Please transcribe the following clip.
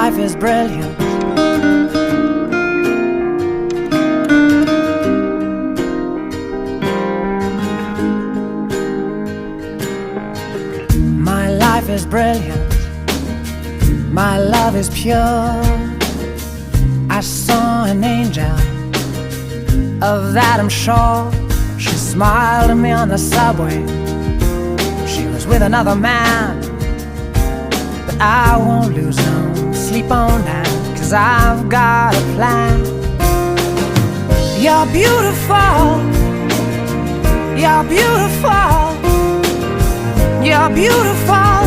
life is brilliant. My life is brilliant. My love is pure. I saw an angel, of that I'm sure. She smiled at me on the subway. She was with another man, but I won't lose no sleep on that, 'cause I've got a plan. You're beautiful. You're beautiful. You're beautiful.